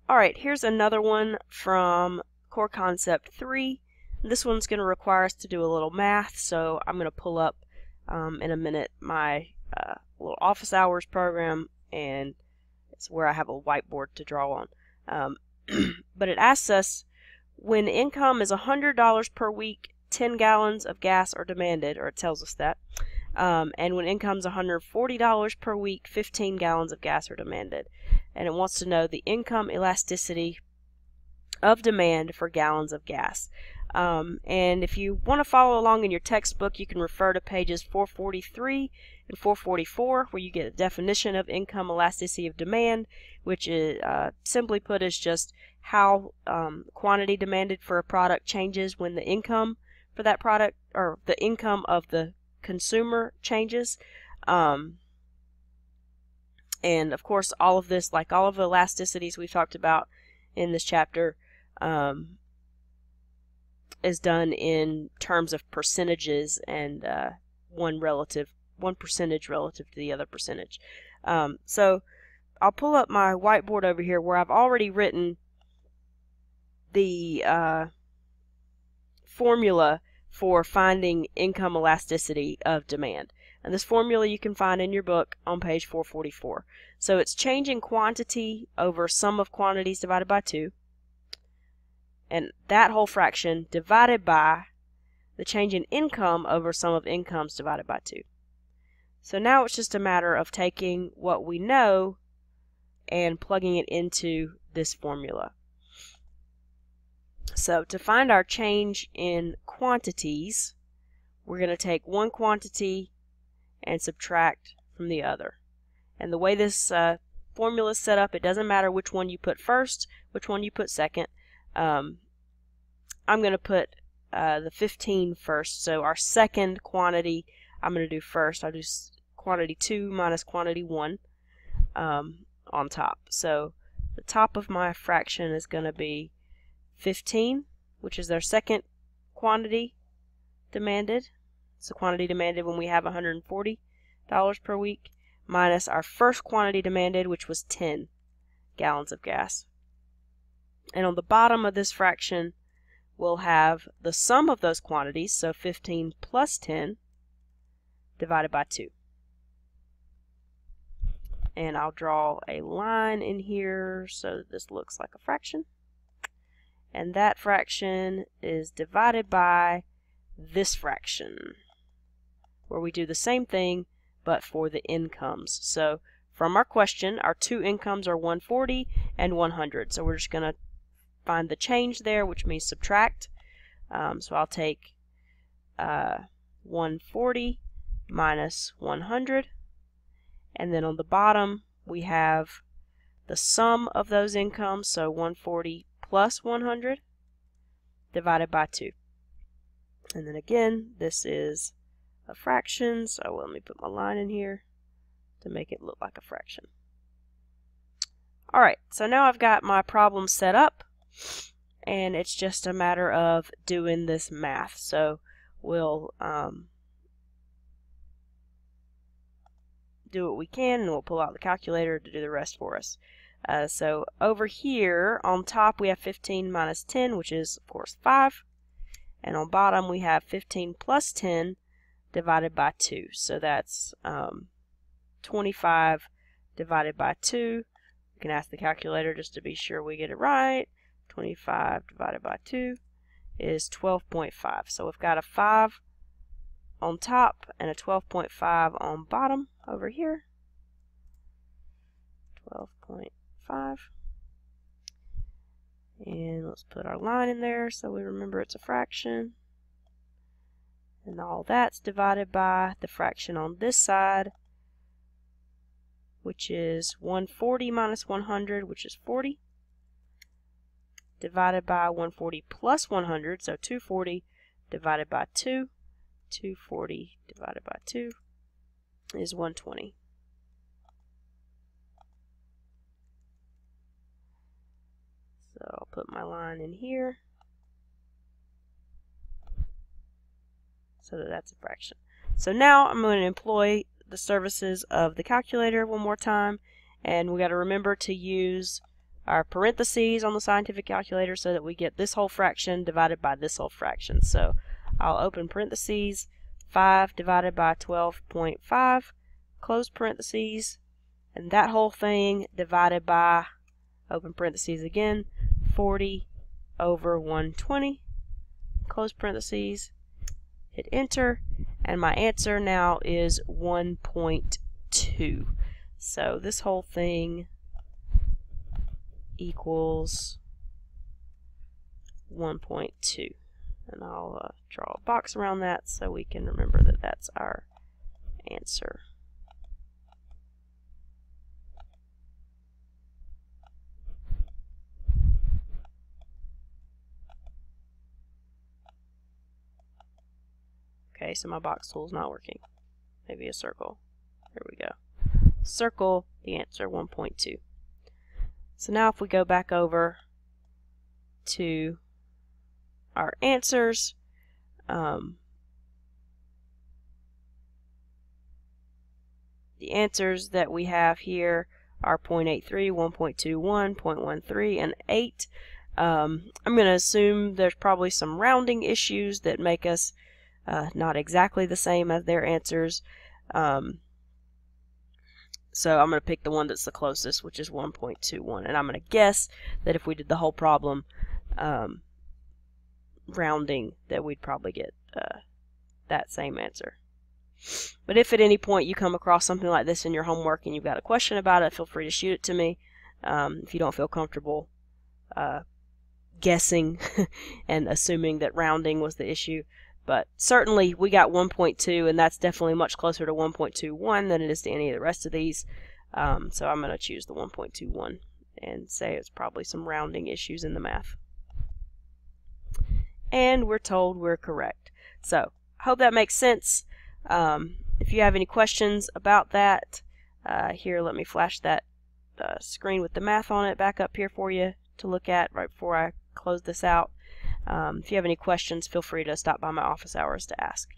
Alright, here's another one from Core Concept 3. This one's going to require us to do a little math, so I'm going to pull up in a minute my little office hours program, and it's where I have a whiteboard to draw on. But it asks us, when income is $100 per week, 10 gallons of gas are demanded, or it tells us that. And when income is $140 per week, 15 gallons of gas are demanded. And it wants to know the income elasticity of demand for gallons of gas. And if you want to follow along in your textbook, you can refer to pages 443 and 444, where you get a definition of income elasticity of demand, which is simply put is just how quantity demanded for a product changes when the income for that product, or the income of the consumer, changes. And of course, all of this, like all of the elasticities we've talked about in this chapter, is done in terms of percentages and one percentage relative to the other percentage. So I'll pull up my whiteboard over here where I've already written the formula for finding income elasticity of demand. And this formula you can find in your book on page 444. So it's change in quantity over sum of quantities divided by 2. And that whole fraction divided by the change in income over sum of incomes divided by 2. So now it's just a matter of taking what we know and plugging it into this formula. So to find our change in quantities, we're going to take one quantity and subtract from the other. And the way this formula is set up, it doesn't matter which one you put first, which one you put second. I'm going to put the 15 first. So our second quantity I'm going to do first. I'll do quantity 2 minus quantity 1 on top. So the top of my fraction is going to be 15, which is our second quantity demanded. It's the quantity demanded when we have $140 per week, minus our first quantity demanded, which was 10 gallons of gas. And on the bottom of this fraction, we'll have the sum of those quantities, so 15 plus 10 divided by 2. And I'll draw a line in here so that this looks like a fraction. And that fraction is divided by this fraction, where we do the same thing but for the incomes. So from our question, our two incomes are 140 and 100. So we're just going to find the change there, which means subtract. So I'll take 140 minus 100. And then on the bottom, we have the sum of those incomes, so 140 plus 100 divided by 2. And then again, this is a fraction, so let me put my line in here to make it look like a fraction. Alright, so now I've got my problem set up, and it's just a matter of doing this math. So we'll do what we can, and we'll pull out the calculator to do the rest for us. So over here on top we have 15 minus 10, which is of course 5. And on bottom we have 15 plus 10 divided by 2. So that's 25 divided by 2. We can ask the calculator just to be sure we get it right. 25 divided by 2 is 12.5. So we've got a 5 on top and a 12.5 on bottom over here. 12.5. And let's put our line in there so we remember it's a fraction. And all that's divided by the fraction on this side, which is 140 minus 100, which is 40, divided by 140 plus 100, so 240 divided by 2. 240 divided by 2 is 120. So I'll put my line in here so that that's a fraction. So now I'm going to employ the services of the calculator one more time, and we got to remember to use our parentheses on the scientific calculator so that we get this whole fraction divided by this whole fraction. So I'll open parentheses, 5 divided by 12.5, close parentheses, and that whole thing divided by, open parentheses again, 40 over 120, close parentheses, hit enter, and my answer now is 1.2. So this whole thing equals 1.2. And I'll draw a box around that so we can remember that that's our answer. Okay, so my box tool's not working. Maybe a circle. There we go. Circle the answer, 1.2. So now if we go back over to our answers, the answers that we have here are 0.83, 1.21, 0.13, and 8. I'm going to assume there's probably some rounding issues that make us not exactly the same as their answers. So I'm going to pick the one that's the closest, which is 1.21. And I'm going to guess that if we did the whole problem rounding, that we'd probably get that same answer. But if at any point you come across something like this in your homework and you've got a question about it, feel free to shoot it to me. If you don't feel comfortable guessing and assuming that rounding was the issue. But certainly we got 1.2, and that's definitely much closer to 1.21 than it is to any of the rest of these. So I'm going to choose the 1.21 and say it's probably some rounding issues in the math. And we're told we're correct. So I hope that makes sense. If you have any questions about that, here, let me flash that screen with the math on it back up here for you to look at right before I close this out. If you have any questions, feel free to stop by my office hours to ask.